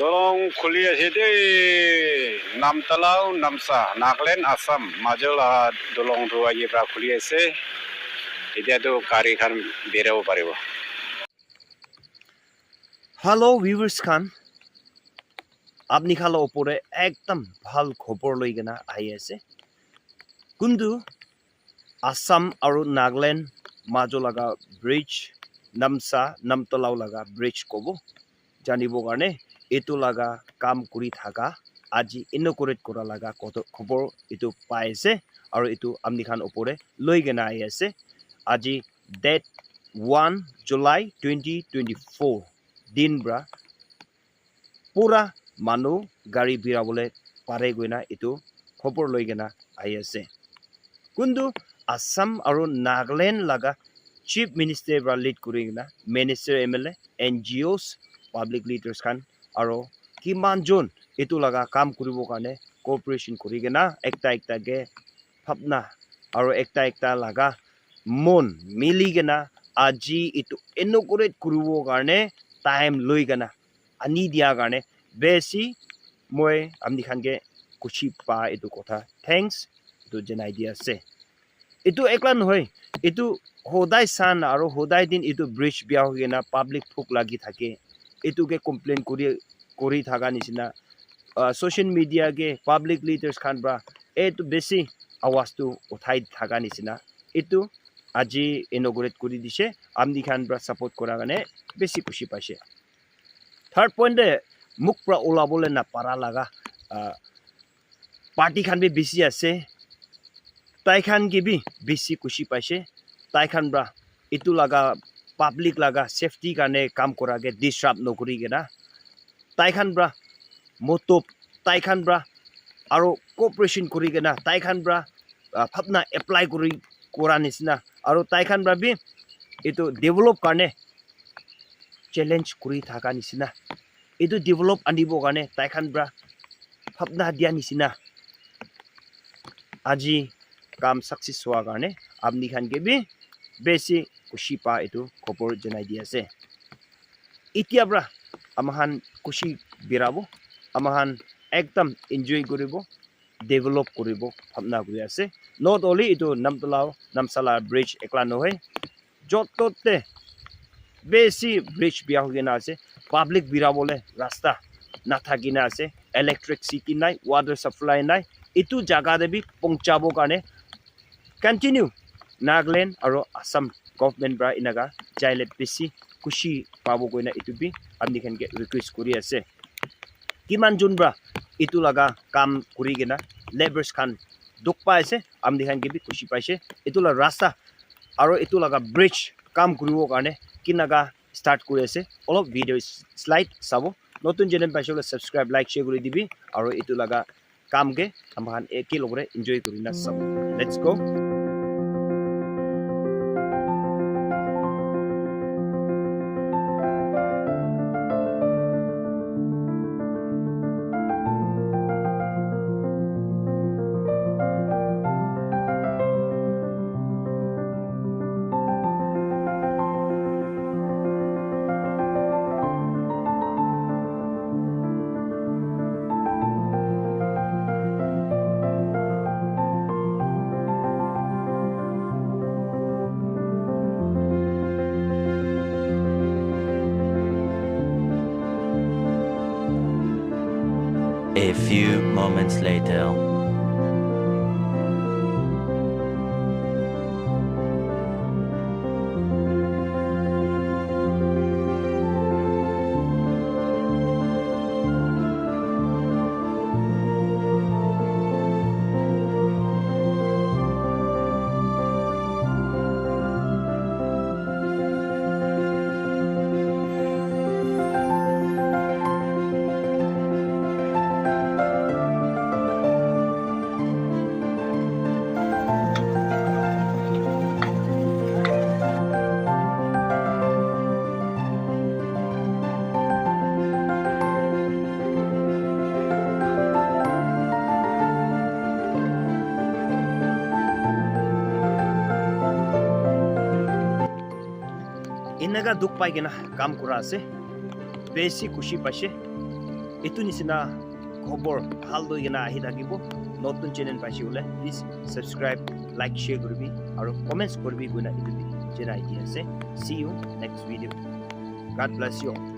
Dolong kuliah sini Namtalau Namsa Nagaland Assam Majula dolong dua ye bra kuliah se itu tu kari kan berau pariwo. Hello viewers খান আপনি খালো ওপরে একদম ভাল খবর লৈ কিনা আহি আছে কিন্তু আসাম আৰু নাগালেণ্ড মাজো লগা ব্ৰিজ নামচা নামতলাও লগা ব্ৰিজ ক'ব জানিব কাৰণে এইটো লগা কাম কৰি থাকা আজি ইনকুৰেট কৰা লগা খবৰ এইটো পাই আছে আৰু এইটো আপনি খান ওপৰে লৈ কিনা আহি আছে আজি ডেট 1 জুলাই 2024 দিন ব্ৰা পুৰা মানুহ গাড়ী বিৰাবলৈ পাৰে গৈ না এইটো খবৰ লৈ কিনা আহি আছে কিন্তু আসাম আৰু নাগালেণ্ড লগা চিফ মিনিষ্টাৰ পৰা লিড কৰি কিনা minister MLA NGOs public leaders খান আৰু কিমানজন এইটো লগা কাম কৰিবৰ কাৰণে কোঅপাৰেশ্যন কৰি কিনা একটাকে ভাৱনা আৰু একটা লগা মন মিলি কিনা আজি এইটো ইনকুৰেট কৰিবৰ কাৰণে টাইম লৈ কিনা আনি দিয়াৰ কাৰণে বেছি মই আপনি খানকে খুচি পা এইটো কথা থেংকছ এইটো জনাই দি আছে এইটো একলা নহয় এইটো সদায় চান আৰু সদায় দিন এইটো ব্ৰিজ বিয়া হৈ কিনা পাব্লিক ভোক লাগি থাকে এইটোকে কমপ্লেইন কৰি থকা নিচিনা ছ'চিয়েল মিডিয়াকে পাব্লিক লিডাৰ্ছ খান পৰা এইটো বেছি আৱাজটো উঠাই থকা নিচিনা এইটো আজি ইনকুৰেট কৰি দিছে আপনি খান পৰা ছাপোৰ্ট কৰাৰ কাৰণে বেছি খুচি পাইছে থাৰ্ড পইণ্টে মোক পৰা ওলাবলৈ নাপাৰা লগা পাৰ্টি খান বি বেছি আছে তাই খান কি বি বেছি খুচি পাইছে তাই খান পৰা এইটো লগা পাব্লিক লগা চেফটি কাৰণে কাম কৰাকে ডিষ্টাৰ্ব নকৰি কিনা তাই খান পৰা মতব তাই খান পৰা আৰু কোঅপাৰেশ্যন কৰি কিনা তাই খান পৰা ভাৱনা এপ্লাই কৰা নিচিনা আৰু তাই খান পৰা বি এইটো ডেভেলপ কাৰণে চেলেঞ্জ কৰি থকা নিচিনা এইটো ডেভেলপ আনিবৰ কাৰণে তাই খান পৰা ভাৱনা দিয়া নিচিনা আজি কাম ছাকচেছ হোৱাৰ কাৰণে আপনি খানকে বি বেছি খুচি পা এইটো খবৰ জনাই দি আছে এতিয়া পৰা আমাখান খুচি বিৰাব আমাখান একদম এনজয় কৰিব ডেভেলপ কৰিব ভাৱনা কৰি আছে নট অনলি এইটো নামতলাও নামচালা ব্ৰিজ একলা নহয় য'তে বেছি ব্ৰিজ বিয়া হৈ কিনা আছে পাব্লিক বিৰাবলৈ ৰাস্তা নাথাকিনা আছে ইলেক্ট্ৰিচিটি নাই ৱাটাৰ ছাপ্লাই নাই এইটো জাগাতে বি পਹੁঁচাবৰ কাৰণে কণ্টিনিউ নাগালেণ্ড আৰু আসাম গভৰ্ণমেণ্ট পৰা এনেকা যাইলে বেছি খুচি পাবগৈ না এইটো বি আপনি খানকে ৰিকুৱেষ্ট কৰি আছে কিমানজন পৰা এইটো লগা কাম কৰি কিনা লেবাৰ্ছ খান দুখ পাইছে আপনি খানকে বি খুচি পাইছে এইটো লগা ৰাস্তা আৰু এইটো লগা ব্ৰিজ কাম কৰিবৰ কাৰণে কিনাকা ষ্টাৰ্ট কৰি আছে অলপ ভিডিঅ' শ্লাইড চাব নতুন চেনেল পাইছে ছাবস্ক্ৰাইব লাইক শ্বেয়াৰ কৰি দিবি আৰু এইটো লগা কামকে আমাখান একেলগৰে এনজয় কৰি না চাব let's go A few moments later. এনেকা দুখ পাই কিনা কাম কৰা আছে বেছি খুচি পাইছে এইটো নিচিনা খবৰ ভাল লৈ কিনে আহি থাকিব নতুন চেনেল পাইছে বোলে প্লিজ সাবস্ক্রাইব লাইক শেয়ার করবি আর কমেন্টস করবি গুনা এইটো জেনাই দি আছে see you next video god bless you all